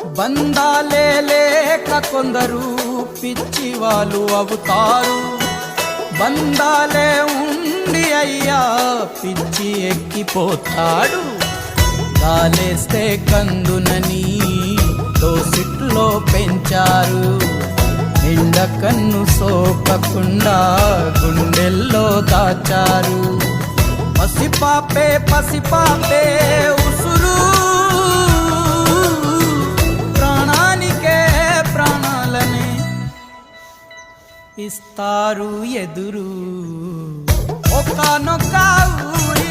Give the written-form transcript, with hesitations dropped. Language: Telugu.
బంధాలే లేక కొందరు పిచ్చి వాళ్ళు అవుతారు. బంధాలే ఉండి అయ్యా పిచ్చి ఎక్కిపోతాడు. గాలేస్తే కందునని దోసిట్లో పెంచారు. ఎండ కన్ను సోకకుండా గుండెల్లో దాచారు. పసిపాపే పసిపాపే ఉసురు, ప్రాణానికే ప్రాణాలనే ఇస్తారు ఎదురు. ఒక్కనొక్క ఊరి